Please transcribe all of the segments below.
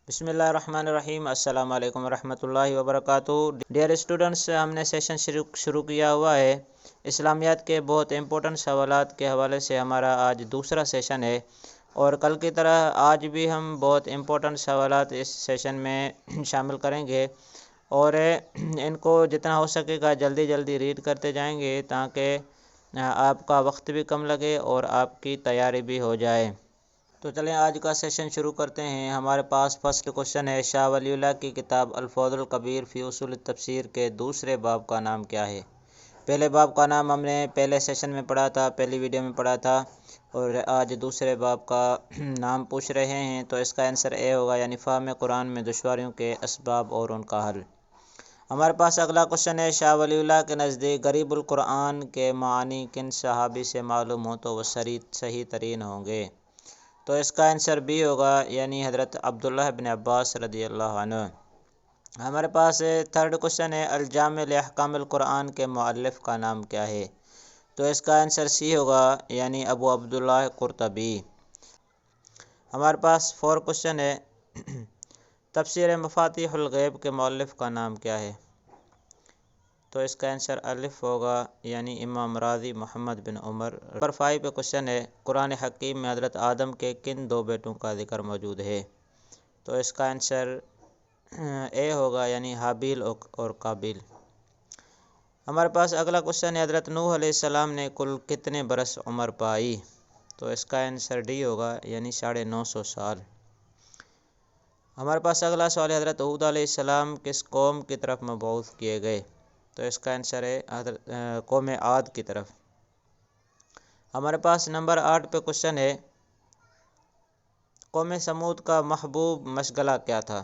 بسم اللہ الرحمن الرحیم۔ السلام علیکم ورحمۃ اللہ وبرکاتہ۔ ڈیئر اسٹوڈنٹس، ہم نے سیشن شروع کیا ہوا ہے اسلامیات کے بہت امپورٹنٹ سوالات کے حوالے سے۔ ہمارا آج دوسرا سیشن ہے اور کل کی طرح آج بھی ہم بہت امپورٹنٹ سوالات اس سیشن میں شامل کریں گے اور ان کو جتنا ہو سکے گا جلدی ریڈ کرتے جائیں گے تاکہ آپ کا وقت بھی کم لگے اور آپ کی تیاری بھی ہو جائے۔ تو چلیں آج کا سیشن شروع کرتے ہیں۔ ہمارے پاس فرسٹ کوشچن ہے، شاہ ولی اللہ کی کتاب الفوز الکبیر فی اصول التفسیر کے دوسرے باب کا نام کیا ہے؟ پہلے باب کا نام ہم نے پہلے سیشن میں پڑھا تھا، پہلی ویڈیو میں پڑھا تھا، اور آج دوسرے باب کا نام پوچھ رہے ہیں۔ تو اس کا آنسر اے ہوگا، یعنی فہم قرآن میں دشواریوں کے اسباب اور ان کا حل۔ ہمارے پاس اگلا کوشچن ہے، شاہ ولی اللہ کے نزدیک غریب القرآن کے معنی کن صحابی سے معلوم ہو تو وہ صحیح ترین ہوں گے؟ تو اس کا آنسر بی ہوگا، یعنی حضرت عبداللہ بن عباس رضی اللہ عنہ۔ ہمارے پاس تھرڈ کوشچن ہے، الجامع لاحکام القرآن کے مؤلف کا نام کیا ہے؟ تو اس کا آنسر سی ہوگا، یعنی ابو عبداللہ قرطبی۔ ہمارے پاس فور کوشچن ہے، تفسیر مفاتیح الغیب کے مؤلف کا نام کیا ہے؟ تو اس کا آنسر الف ہوگا، یعنی امام راضی محمد بن عمر۔ نمبر 5 پہ کوشچن ہے، قرآن حکیم میں حضرت آدم کے کن دو بیٹوں کا ذکر موجود ہے؟ تو اس کا آنسر اے ہوگا، یعنی حابیل اور قابیل۔ ہمارے پاس اگلا کوشچن ہے، حضرت نوح علیہ السلام نے کل کتنے برس عمر پائی؟ تو اس کا آنسر ڈی ہوگا، یعنی 950 سال۔ ہمارے پاس اگلا سوال ہے، حضرت ہود علیہ السلام کس قوم کی طرف مبعوث کیے گئے؟ تو اس کا آنسر ہے قوم عاد کی طرف۔ ہمارے پاس نمبر 8 پہ کوشچن ہے، قوم سمود کا محبوب مشغلہ کیا تھا؟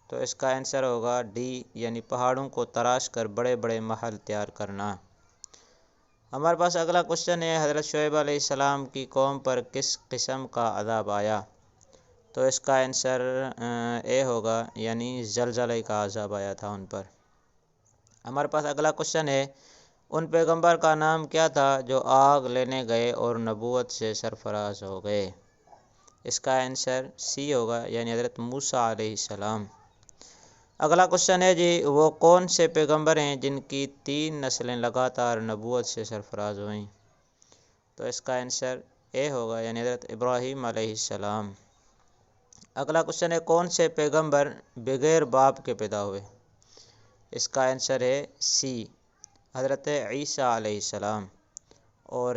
تو اس کا آنسر ہوگا ڈی، یعنی پہاڑوں کو تراش کر بڑے بڑے محل تیار کرنا۔ ہمارے پاس اگلا کوشچن ہے، حضرت شعیب علیہ السلام کی قوم پر کس قسم کا عذاب آیا؟ تو اس کا آنسر اے ہوگا، یعنی زلزلے کا عذاب آیا تھا ان پر۔ ہمارے پاس اگلا کوشچن ہے، ان پیغمبر کا نام کیا تھا جو آگ لینے گئے اور نبوت سے سرفراز ہو گئے؟ اس کا آنسر سی ہوگا، یعنی حضرت موسیٰ علیہ السلام۔ اگلا کوشچن ہے جی، وہ کون سے پیغمبر ہیں جن کی 3 نسلیں لگاتار نبوت سے سرفراز ہوئیں؟ تو اس کا آنسر اے ہوگا، یعنی حضرت ابراہیم علیہ السلام۔ اگلا کوشچن ہے، کون سے پیغمبر بغیر باپ کے پیدا ہوئے؟ اس کا آنسر ہے سی، حضرت عیسیٰ علیہ السلام، اور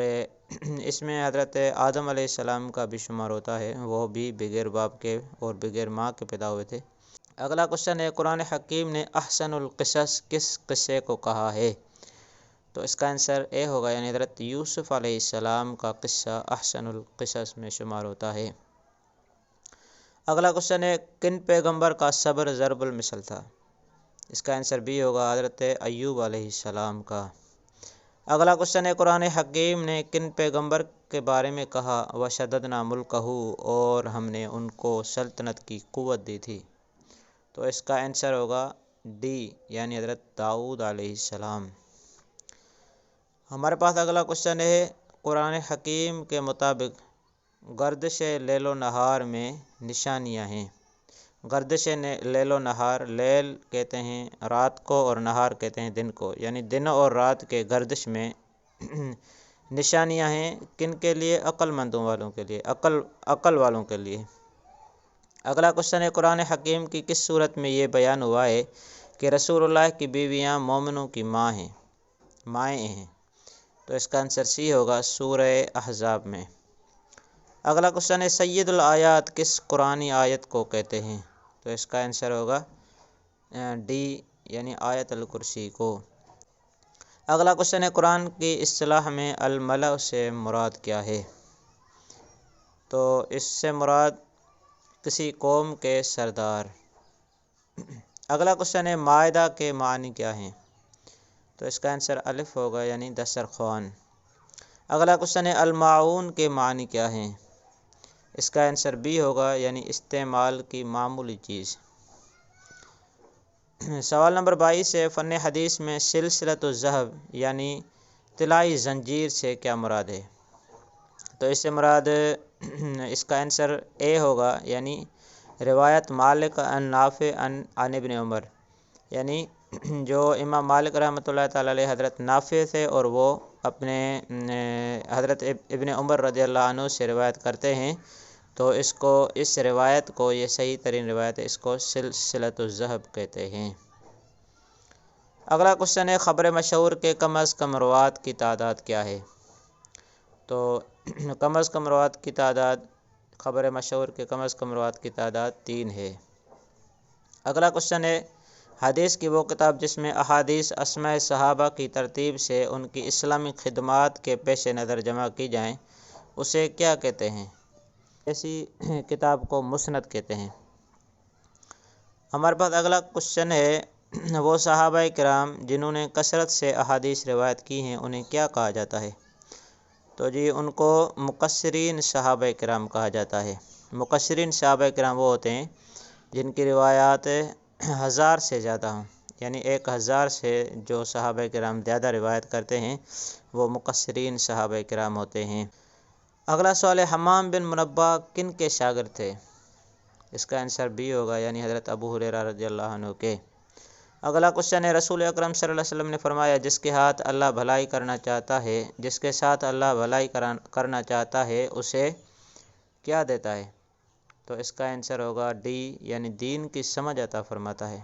اس میں حضرت آدم علیہ السلام کا بھی شمار ہوتا ہے، وہ بھی بغیر باپ کے اور بغیر ماں کے پیدا ہوئے تھے۔ اگلا کوشچن ہے، قرآن حکیم نے احسن القصص کس قصے کو کہا ہے؟ تو اس کا آنسر اے ہوگا، یعنی حضرت یوسف علیہ السلام کا قصہ احسن القصص میں شمار ہوتا ہے۔ اگلا کوشچن ہے، کن پیغمبر کا صبر ضرب المثل تھا؟ اس کا آنسر بھی ہوگا، حضرت ایوب علیہ السلام کا۔ اگلا کوشچن ہے، قرآن حکیم نے کن پیغمبر کے بارے میں کہا، وَشَدَّدْنَا مُلْكَهُ، اور ہم نے ان کو سلطنت کی قوت دی تھی؟ تو اس کا آنسر ہوگا ڈی، یعنی حضرت داؤد علیہ السلام۔ ہمارے پاس اگلا کوشچن ہے، قرآن حکیم کے مطابق گردش لیل و نہار میں نشانیاں ہیں۔ گردش لیل و نہار، لیل کہتے ہیں رات کو اور نہار کہتے ہیں دن کو، یعنی دن اور رات کے گردش میں نشانیاں ہیں کن کے لیے؟ عقل مندوں والوں کے لیے، عقل والوں کے لیے۔ اگلا کوشچن ہے، قرآن حکیم کی کس صورت میں یہ بیان ہوا ہے کہ رسول اللہ کی بیویاں مومنوں کی مائیں ہیں؟ تو اس کا آنسر سی ہوگا، سورہ احزاب میں۔ اگلا کوشچن ہے، سید الآیات کس قرآنی آیت کو کہتے ہیں؟ تو اس کا آنسر ہوگا ڈی، یعنی آیت الکرسی کو۔ اگلا کوشچن ہے، قرآن کی اصطلاح میں الملأ سے مراد کیا ہے؟ تو اس سے مراد کسی قوم کے سردار۔ اگلا کوشچن ہے، مائدہ کے معنی کیا ہیں؟ تو اس کا آنسر الف ہوگا، یعنی دسترخوان۔ اگلا کوشچن ہے، الماعون کے معنی کیا ہیں؟ اس کا آنسر بی ہوگا، یعنی استعمال کی معمولی چیز۔ سوال نمبر 22 ہے، فن حدیث میں سلسلۃ الذہب یعنی طلائی زنجیر سے کیا مراد ہے؟ تو اس سے مراد اس کا آنسر اے ہوگا، یعنی روایت مالک ان نافع عن ابن عمر، یعنی جو امام مالک رحمۃ اللہ تعالی علیہ حضرت نافع سے اور وہ اپنے حضرت ابن عمر رضی اللہ عنہ سے روایت کرتے ہیں، تو اس روایت کو یہ صحیح ترین روایت ہے، اس کو سلسلۃ الذہب کہتے ہیں۔ اگلا کوشچن ہے خبر مشہور کے کم از کم روات کی تعداد کیا ہے؟ تو کم از کم روات کی تعداد، خبر مشہور کے کم از کم روات کی تعداد 3 ہے۔ اگلا کوشچن ہے حدیث کی وہ کتاب جس میں احادیث اسماء صحابہ کی ترتیب سے ان کی اسلامی خدمات کے پیش نظر جمع کی جائیں اسے کیا کہتے ہیں؟ ایسی کتاب کو مسند کہتے ہیں۔ ہمارے پاس اگلا کوشچن ہے وہ صحابہ کرام جنہوں نے کثرت سے احادیث روایت کی ہیں انہیں کیا کہا جاتا ہے؟ تو جی ان کو مقصرین صحابہ کرام کہا جاتا ہے۔ مقصرین صحابہ کرام وہ ہوتے ہیں جن کی روایات 1000 سے زیادہ ہوں، یعنی 1000 سے جو صحابہ کرام زیادہ روایت کرتے ہیں وہ مقصرین صحابہ کرام ہوتے ہیں۔ اگلا سوال ہے حمام بن منبہ کن کے شاگرد تھے؟ اس کا آنسر بی ہوگا، یعنی حضرت ابو ہریرہ رضی اللہ عنہ کے۔ اگلا کوشچن ہے رسول اکرم صلی اللہ علیہ وسلم نے فرمایا جس کے ہاتھ اللہ بھلائی کرنا چاہتا ہے، جس کے ساتھ اللہ بھلائی کرنا چاہتا ہے اسے کیا دیتا ہے؟ تو اس کا آنسر ہوگا ڈی، یعنی دین کی سمجھ عطا فرماتا ہے۔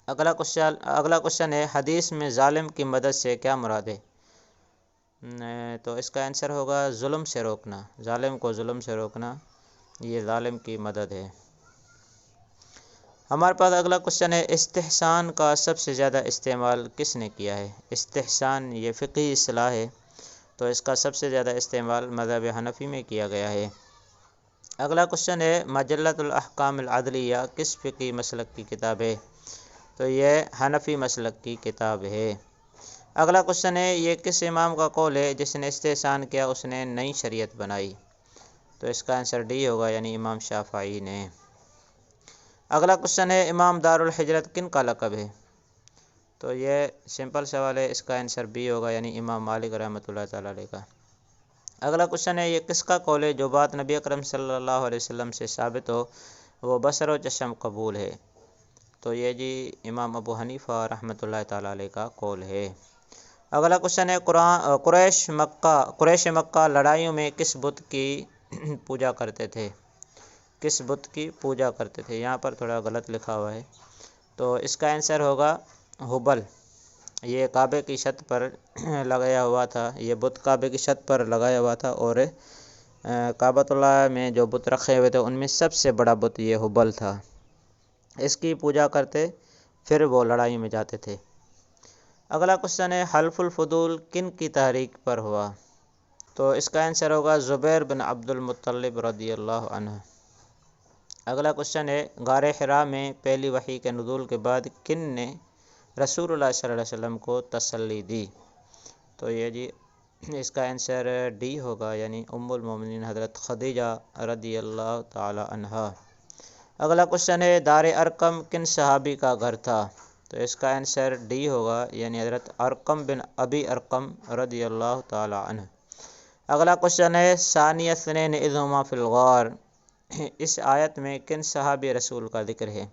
اگلا کوشچن ہے حدیث میں ظالم کی مدد سے کیا مراد ہے؟ تو اس کا آنسر ہوگا ظلم سے روکنا، ظالم کو ظلم سے روکنا، یہ ظالم کی مدد ہے۔ ہمارے پاس اگلا کوشچن ہے استحسان کا سب سے زیادہ استعمال کس نے کیا ہے؟ استحسان یہ فقہی اصطلاح ہے، تو اس کا سب سے زیادہ استعمال مذہب حنفی میں کیا گیا ہے۔ اگلا کوشچن ہے مجلۃ الاحکام العدلیہ کس فقہی مسلک کی کتاب ہے؟ تو یہ حنفی مسلک کی کتاب ہے۔ اگلا کوشچن ہے یہ کس امام کا قول ہے جس نے استحسان کیا اس نے نئی شریعت بنائی؟ تو اس کا آنسر ڈی ہوگا، یعنی امام شافعی نے۔ اگلا کوشچن ہے امام دار الحجرت کن کا لقب ہے؟ تو یہ سمپل سوال ہے، اس کا آنسر بی ہوگا، یعنی امام مالک رحمۃ اللہ تعالی علیہ کا۔ اگلا کوشچن ہے یہ کس کا قول ہے جو بات نبی اکرم صلی اللہ علیہ وسلم سے ثابت ہو وہ بصر و چشم قبول ہے؟ تو یہ جی امام ابو حنیفہ رحمۃ اللہ تعالی علیہ کا قول ہے۔ اگلا کوشچن ہے قریش مکہ لڑائیوں میں کس بت کی پوجا کرتے تھے؟ کس بت کی پوجا کرتے تھے؟ یہاں پر تھوڑا غلط لکھا ہوا ہے، تو اس کا آنسر ہوگا ہبل، یہ کعبے کی چھت پر لگایا ہوا تھا، یہ بت کعبے کی چھت پر لگایا ہوا تھا، اور کعبۃ اللہ میں جو بت رکھے ہوئے تھے ان میں سب سے بڑا بت یہ ہبل تھا، اس کی پوجا کرتے پھر وہ لڑائی میں جاتے تھے۔ اگلا کوشچن ہے حلف الفضول کن کی تحریک پر ہوا؟ تو اس کا آنسر ہوگا زبیر بن عبد المطلب رضی اللہ عنہ۔ اگلا کوشچن ہے غار حرا میں پہلی وحی کے نزول کے بعد کن نے رسول اللہ صلی اللہ علیہ وسلم کو تسلی دی؟ تو یہ جی اس کا آنسر ڈی ہوگا، یعنی ام المومنین حضرت خدیجہ رضی اللہ تعالی عنہا۔ اگلا کوشچن ہے دار ارقم کن صحابی کا گھر تھا؟ تو اس کا آنسر ڈی ہوگا، یعنی حضرت ارقم بن ابی ارقم رضی اللہ تعالی عنہ۔ اگلا کوشچن ہے ثانی اثنین اذ ہما فی الغار، اس آیت میں کن صحابی رسول کا ذکر ہے؟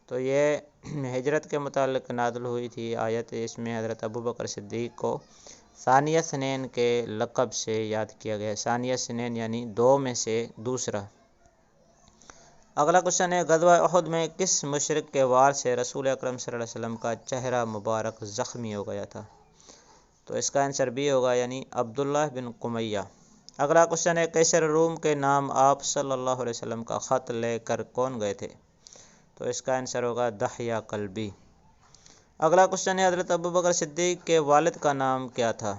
تو یہ ہجرت کے متعلق نازل ہوئی تھی آیت، اس میں حضرت ابوبکر صدیق کو ثانی اثنین کے لقب سے یاد کیا گیا، ثانی اثنین یعنی 2 میں سے دوسرا۔ اگلا کوشچن ہے غزوہ احد میں کس مشرک کے وار سے رسول اکرم صلی اللہ علیہ وسلم کا چہرہ مبارک زخمی ہو گیا تھا؟ تو اس کا آنسر بھی ہوگا، یعنی عبداللہ بن قمیہ۔ اگلا کوشچن ہے قیصر روم کے نام آپ صلی اللہ علیہ وسلم کا خط لے کر کون گئے تھے؟ تو اس کا آنسر ہوگا دحیہ کلبی۔ اگلا کوشچن ہے حضرت ابوبکر صدیق کے والد کا نام کیا تھا؟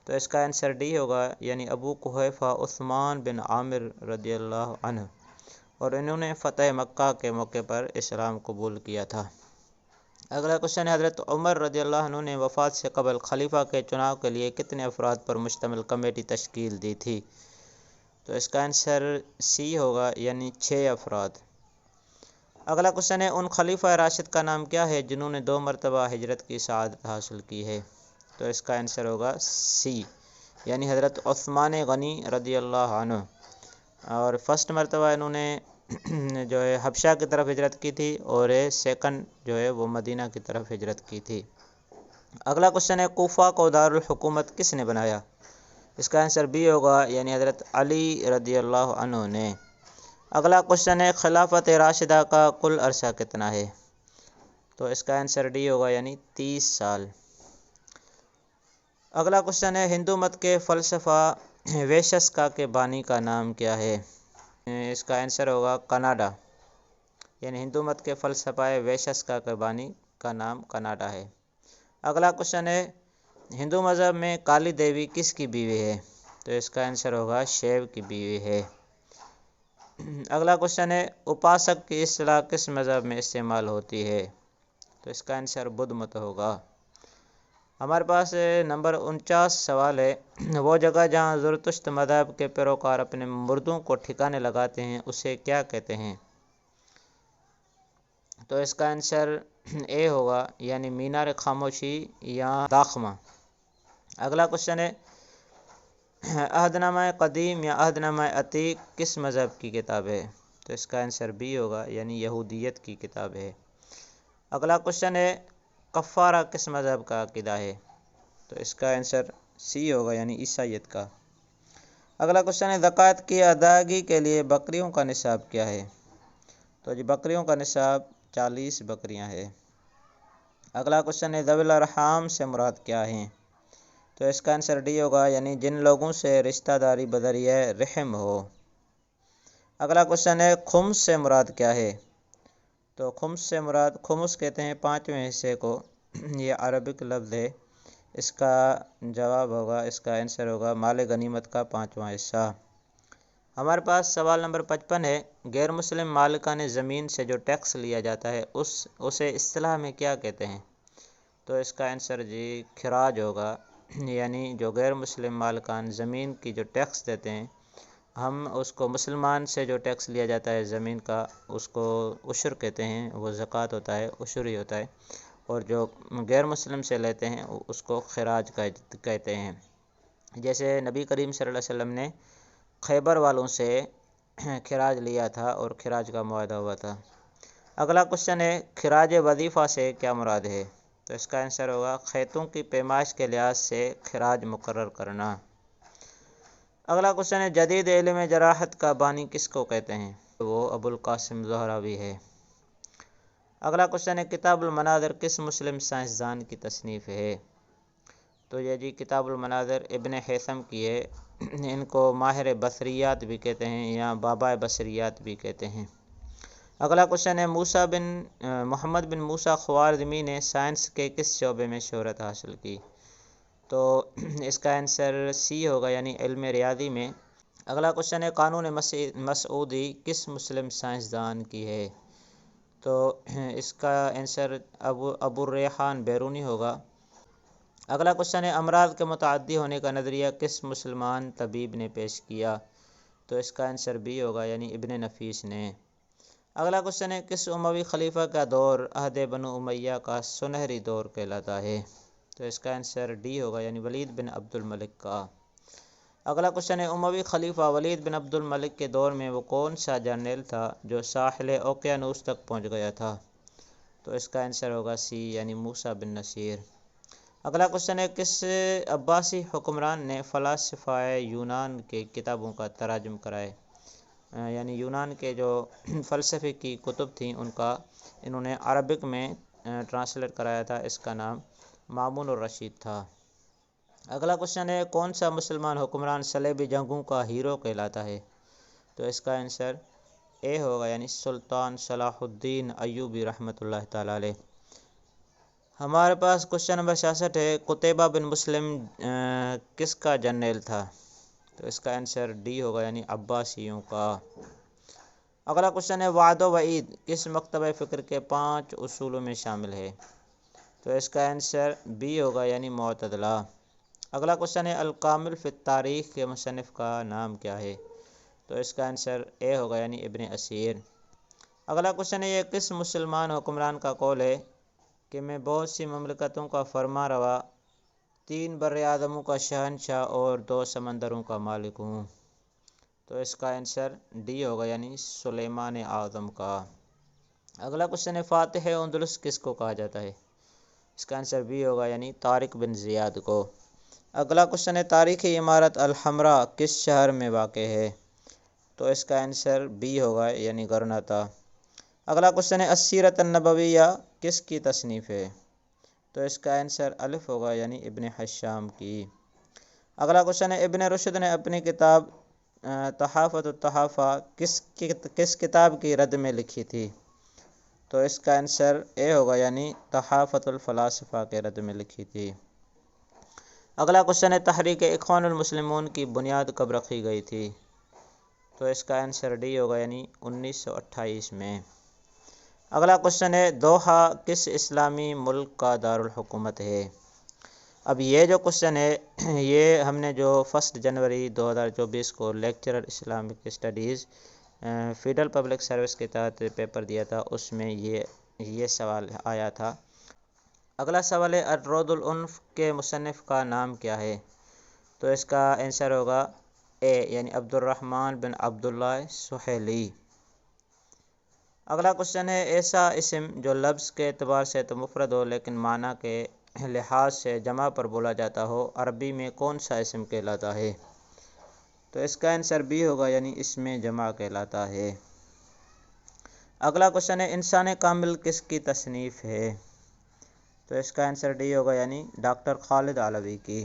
تو اس کا آنسر ڈی ہوگا، یعنی ابو قحیفہ عثمان بن عامر رضی اللہ عنہ، اور انہوں نے فتح مکہ کے موقع پر اسلام قبول کیا تھا۔ اگلا کوشچن ہے حضرت عمر رضی اللہ عنہ نے وفات سے قبل خلیفہ کے چناؤ کے لیے کتنے افراد پر مشتمل کمیٹی تشکیل دی تھی؟ تو اس کا آنسر سی ہوگا، یعنی 6 افراد۔ اگلا کوشچن ہے ان خلیفہ راشد کا نام کیا ہے جنہوں نے 2 مرتبہ ہجرت کی سعادت حاصل کی ہے؟ تو اس کا آنسر ہوگا سی، یعنی حضرت عثمان غنی رضی اللہ عنہ، اور فرسٹ مرتبہ انہوں نے جو ہے حبشہ کی طرف ہجرت کی تھی، اور سیکنڈ جو ہے وہ مدینہ کی طرف ہجرت کی تھی۔ اگلا کوشچن ہے کوفہ کو دارالحکومت کس نے بنایا؟ اس کا آنسر بی ہوگا، یعنی حضرت علی رضی اللہ عنہ نے۔ اگلا کوشچن ہے خلافت راشدہ کا کل عرصہ کتنا ہے؟ تو اس کا آنسر ڈی ہوگا، یعنی 30 سال۔ اگلا کوشچن ہے ہندو مت کے فلسفہ ویششکا کے بانی کا نام کیا ہے؟ اس کا آنسر ہوگا کناڈا، یعنی ہندو مت کے فلسفہ ویششکا کے بانی کا نام کناڈا ہے۔ اگلا کوشچن ہے ہندو مذہب میں کالی دیوی کس کی بیوی ہے؟ تو اس کا آنسر ہوگا شیو کی بیوی ہے۔ اگلا کوشچن ہے اپاسک کی اصطلاح کس مذہب میں استعمال ہوتی ہے؟ تو اس کا آنسر بدھ مت ہوگا۔ ہمارے پاس نمبر 49 سوال ہے، وہ جگہ جہاں زرتشت مذہب کے پیروکار اپنے مردوں کو ٹھکانے لگاتے ہیں اسے کیا کہتے ہیں؟ تو اس کا آنسر اے ہوگا، یعنی مینار خاموشی یا داخمہ۔ اگلا کوشچن ہے عہد نامہ قدیم یا عہد نامہ عتیق کس مذہب کی کتاب ہے؟ تو اس کا آنسر بی ہوگا، یعنی یہودیت کی کتاب ہے۔ اگلا کوشچن ہے کفارہ کس مذہب کا عقیدہ ہے؟ تو اس کا آنسر سی ہوگا، یعنی عیسائیت کا۔ اگلا کوشچن ہے زکوٰۃ کی ادائیگی کے لیے بکریوں کا نصاب کیا ہے؟ تو جی بکریوں کا نصاب 40 بکریاں ہے۔ اگلا کوشچن ہے ذوی الارحام سے مراد کیا ہیں؟ تو اس کا آنسر ڈی ہوگا، یعنی جن لوگوں سے رشتہ داری بذریعہ رحم ہو۔ اگلا کوشچن ہے خمس سے مراد کیا ہے؟ تو خمس سے مراد، خمس کہتے ہیں 5ویں حصے کو، یہ عربک لفظ ہے۔ اس کا جواب ہوگا، اس کا آنسر ہوگا مال غنیمت کا 5واں حصہ۔ ہمارے پاس سوال نمبر 55 ہے، غیر مسلم مالکان زمین سے جو ٹیکس لیا جاتا ہے اسے اصطلاح میں کیا کہتے ہیں؟ تو اس کا آنسر جی خراج ہوگا، یعنی جو غیر مسلم مالکان زمین کی جو ٹیکس دیتے ہیں، ہم اس کو مسلمان سے جو ٹیکس لیا جاتا ہے زمین کا اس کو عشر کہتے ہیں، وہ زکوٰۃ ہوتا ہے، عشر ہی ہوتا ہے، اور جو غیر مسلم سے لیتے ہیں اس کو خراج کہتے ہیں۔ جیسے نبی کریم صلی اللہ علیہ وسلم نے خیبر والوں سے خراج لیا تھا اور خراج کا معاہدہ ہوا تھا۔ اگلا کوشچن ہے خراج وظیفہ سے کیا مراد ہے؟ تو اس کا آنسر ہوگا خیطوں کی پیمائش کے لحاظ سے خراج مقرر کرنا۔ اگلا کوشچن ہے جدید علم جراحت کا بانی کس کو کہتے ہیں؟ وہ ابو القاسم زہراوی ہے۔ اگلا کوشچن ہے کتاب المناظر کس مسلم سائنسدان کی تصنیف ہے؟ تو یہ جی کتاب المناظر ابن حیثم کی ہے۔ ان کو ماہر بصریات بھی کہتے ہیں یا بابا بصریات بھی کہتے ہیں۔ اگلا کوشچن ہے محمد بن موسیٰ خوارزمی نے سائنس کے کس شعبے میں شہرت حاصل کی؟ تو اس کا آنسر سی ہوگا، یعنی علم ریاضی میں۔ اگلا کوشچن ہے قانون مسعودی کس مسلم سائنسدان کی ہے؟ تو اس کا آنسر ابو الریحان بیرونی ہوگا۔ اگلا کوشچن ہے امراض کے متعدی ہونے کا نظریہ کس مسلمان طبیب نے پیش کیا؟ تو اس کا آنسر بی ہوگا، یعنی ابن نفیس نے۔ اگلا کوشچن ہے کس اموی خلیفہ کا دور عہد بنو امیہ کا سنہری دور کہلاتا ہے؟ تو اس کا آنسر ڈی ہوگا، یعنی ولید بن عبد الملک کا۔ اگلا کوشچن ہے اموی خلیفہ ولید بن عبد الملک کے دور میں وہ کون سا جرنیل تھا جو ساحل اوقیانوس تک پہنچ گیا تھا؟ تو اس کا آنسر ہوگا سی، یعنی موسیٰ بن نصیر۔ اگلا کوشچن ہے کس عباسی حکمران نے فلاسفہ یونان کے کتابوں کا ترجمہ کرائے؟ یعنی یونان کے جو فلسفے کی کتب تھیں انہوں نے عربک میں ٹرانسلیٹ کرایا تھا، اس کا نام مامون الرشید تھا۔ اگلا کوشچن ہے کون سا مسلمان حکمران صلیبی جنگوں کا ہیرو کہلاتا ہے؟ تو اس کا آنسر اے ہوگا، یعنی سلطان صلاح الدین ایوبی رحمۃ اللہ تعالی علیہ۔ ہمارے پاس کوشچن نمبر 66 ہے قتیبہ بن مسلم کس کا جرنیل تھا؟ تو اس کا آنسر ڈی ہوگا، یعنی عباسیوں کا۔ اگلا کوشچن ہے وعد و وعید کس مکتبہ فکر کے 5 اصولوں میں شامل ہے؟ تو اس کا آنسر بی ہوگا، یعنی معتزلہ۔ اگلا کوشچن ہے الکامل فی التاریخ کے مصنف کا نام کیا ہے؟ تو اس کا آنسر اے ہوگا، یعنی ابن اسیر۔ اگلا کوشچن ہے یہ کس مسلمان حکمران کا قول ہے کہ میں بہت سی مملکتوں کا فرما روا، 3 بر اعظموں کا شہنشاہ اور 2 سمندروں کا مالک ہوں؟ تو اس کا آنسر ڈی ہوگا یعنی سلیمان اعظم کا۔ اگلا کوشچن ہے فاتح اندلس کس کو کہا جاتا ہے؟ اس کا آنسر بی ہوگا یعنی طارق بن زیاد کو۔ اگلا کوشچن ہے تاریخی عمارت الحمراء کس شہر میں واقع ہے؟ تو اس کا آنسر بی ہوگا یعنی غرناطہ۔ اگلا کوشچن ہے السیرۃ النبویہ کس کی تصنیف ہے؟ تو اس کا آنسر الف ہوگا یعنی ابن حشام کی۔ اگلا کوشچن ہے ابن رشد نے اپنی کتاب تحافۃ التحافہ کس کتاب کی رد میں لکھی تھی؟ تو اس کا آنسر اے ہوگا یعنی تحافۃ الفلاسفہ کے رد میں لکھی تھی۔ اگلا کوشچن ہے تحریک اخوان المسلمون کی بنیاد کب رکھی گئی تھی؟ تو اس کا آنسر ڈی ہوگا یعنی 1928 میں۔ اگلا کوشچن ہے دوحہ کس اسلامی ملک کا دارالحکومت ہے؟ اب یہ جو کوشچن ہے یہ ہم نے جو 1 جنوری 2024 کو lecturer Islamic studies federal public service کے تحت پیپر دیا تھا، اس میں یہ سوال آیا تھا۔ اگلا سوال ہے الروض العنف کے مصنف کا نام کیا ہے؟ تو اس کا آنسر ہوگا اے یعنی عبد الرحمن بن عبداللہ سہیلی۔ اگلا کوشچن ہے ایسا اسم جو لفظ کے اعتبار سے تو مفرد ہو لیکن معنی کے لحاظ سے جمع پر بولا جاتا ہو، عربی میں کون سا اسم کہلاتا ہے؟ تو اس کا آنسر بی ہوگا یعنی اسم جمع کہلاتا ہے۔ اگلا کوشچن ہے انسان کامل کس کی تصنیف ہے؟ تو اس کا آنسر ڈی ہوگا یعنی ڈاکٹر خالد علوی کی۔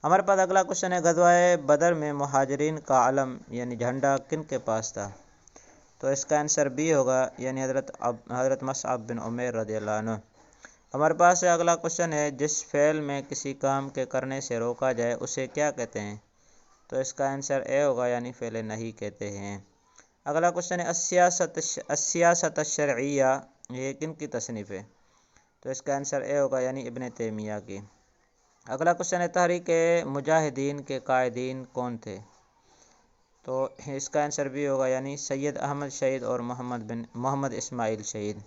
ہمارے پاس اگلا کوشچن ہے غزوہ بدر میں مہاجرین کا علم یعنی جھنڈا کن کے پاس تھا؟ تو اس کا آنسر بی ہوگا یعنی حضرت مصعب بن عمیر رضی اللہ عنہ۔ ہمارے پاس اگلا کوشچن ہے جس فعل میں کسی کام کے کرنے سے روکا جائے اسے کیا کہتے ہیں؟ تو اس کا آنسر اے ہوگا یعنی فعل نہیں کہتے ہیں۔ اگلا کوشچن ہے السیاست الشرعیہ یہ کن کی تصنیف ہے؟ تو اس کا آنسر اے ہوگا یعنی ابن تیمیہ کی۔ اگلا کوشچن ہے تحریک مجاہدین کے قائدین کون تھے؟ تو اس کا آنسر بھی ہوگا یعنی سید احمد شہید اور محمد اسماعیل شہید۔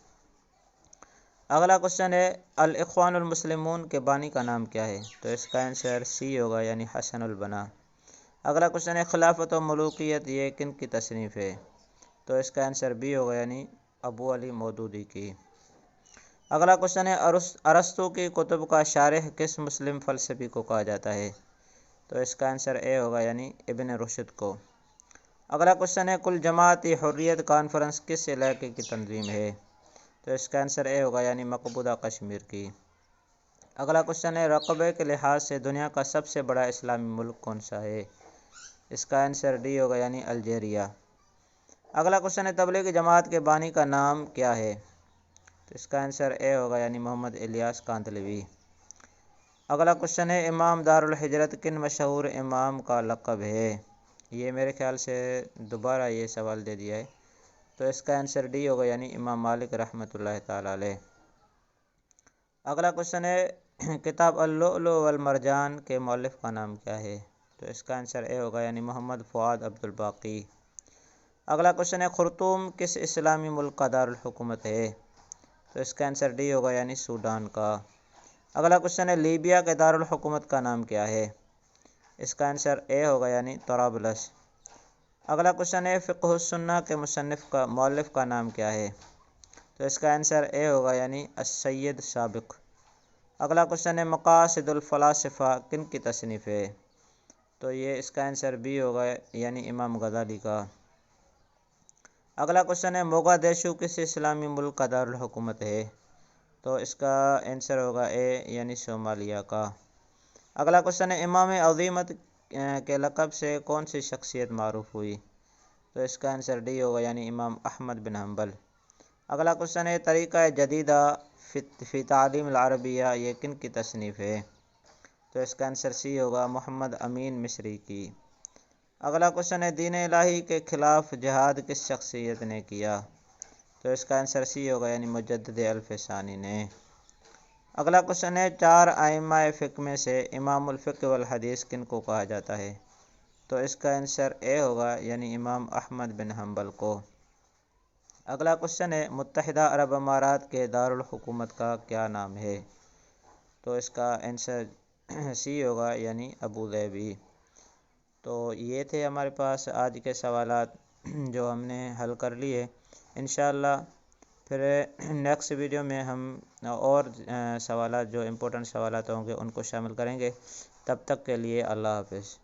اگلا کوشچن ہے الاخوان المسلمون کے بانی کا نام کیا ہے؟ تو اس کا آنسر سی ہوگا یعنی حسن البنا۔ اگلا کوشچن ہے خلافت و ملوکیت یہ کن کی تصنیف ہے؟ تو اس کا آنسر بی ہوگا یعنی ابو علی مودودی کی۔ اگلا کوشچن ہے ارسطو کی کتب کا شارح کس مسلم فلسفی کو کہا جاتا ہے؟ تو اس کا آنسر اے ہوگا یعنی ابن رشد کو۔ اگلا کوشچن ہے کل جماعتی حریت کانفرنس کس علاقے کی تنظیم ہے؟ تو اس کا آنسر اے ہوگا یعنی مقبوضہ کشمیر کی۔ اگلا کوشچن ہے رقبے کے لحاظ سے دنیا کا سب سے بڑا اسلامی ملک کون سا ہے؟ اس کا آنسر ڈی ہوگا یعنی الجیریا۔ اگلا کوشچن ہے تبلیغی جماعت کے بانی کا نام کیا ہے؟ تو اس کا آنسر اے ہوگا یعنی محمد الیاس کاندھلوی۔ اگلا کوشچن ہے امام دارالحجرت کن مشہور امام کا لقب ہے؟ یہ میرے خیال سے دوبارہ یہ سوال دے دیا ہے، تو اس کا آنسر ڈی ہوگا یعنی امام مالک رحمۃ اللہ تعالی علیہ۔ اگلا کوشچن ہے کتاب اللؤلؤ والمرجان کے مؤلف کا نام کیا ہے؟ تو اس کا آنسر اے ہوگا یعنی محمد فؤاد عبد الباقی۔ اگلا کوشچن ہے خرطوم کس اسلامی ملک کا دارالحکومت ہے؟ تو اس کا آنسر ڈی ہوگا یعنی سوڈان کا۔ اگلا کوشچن ہے لیبیا کے دارالحکومت کا نام کیا ہے؟ اس کا آنسر اے ہوگا یعنی طرابلس۔ اگلا کوشچن ہے فقہ السنہ کے مؤلف کا نام کیا ہے؟ تو اس کا آنسر اے ہوگا یعنی السید سابق۔ اگلا کوشچن ہے مقاصد الفلاسفہ کن کی تصنیف ہے؟ تو یہ اس کا آنسر بی ہوگا یعنی امام غزالی کا۔ اگلا کوشچن ہے موگادیشو کس اسلامی ملک کا دارالحکومت ہے؟ تو اس کا آنسر ہوگا اے یعنی صومالیہ کا۔ اگلا کوشچن ہے امام عظیمت کے لقب سے کون سی شخصیت معروف ہوئی؟ تو اس کا آنسر ڈی ہوگا یعنی امام احمد بن حنبل۔ اگلا کوشچن ہے طریقہ جدیدہ فی تعلیم العربیہ یہ کن کی تصنیف ہے؟ تو اس کا آنسر سی ہوگا محمد امین مصری کی۔ اگلا کوشچن ہے دین الہی کے خلاف جہاد کس شخصیت نے کیا؟ تو اس کا آنسر سی ہوگا یعنی مجدد الفسانی نے۔ اگلا کوشچن ہے 4 ائمہ فقہ میں سے امام الفقہ والحدیث کن کو کہا جاتا ہے؟ تو اس کا آنسر اے ہوگا یعنی امام احمد بن حنبل کو۔ اگلا کوشچن ہے متحدہ عرب امارات کے دارالحکومت کا کیا نام ہے؟ تو اس کا آنسر سی ہوگا یعنی ابوظہبی۔ تو یہ تھے ہمارے پاس آج کے سوالات جو ہم نے حل کر لیے. انشاءاللہ پھر نیکسٹ ویڈیو میں ہم اور سوالات جو امپورٹنٹ سوالات ہوں گے ان کو شامل کریں گے. تب تک کے لیے اللہ حافظ.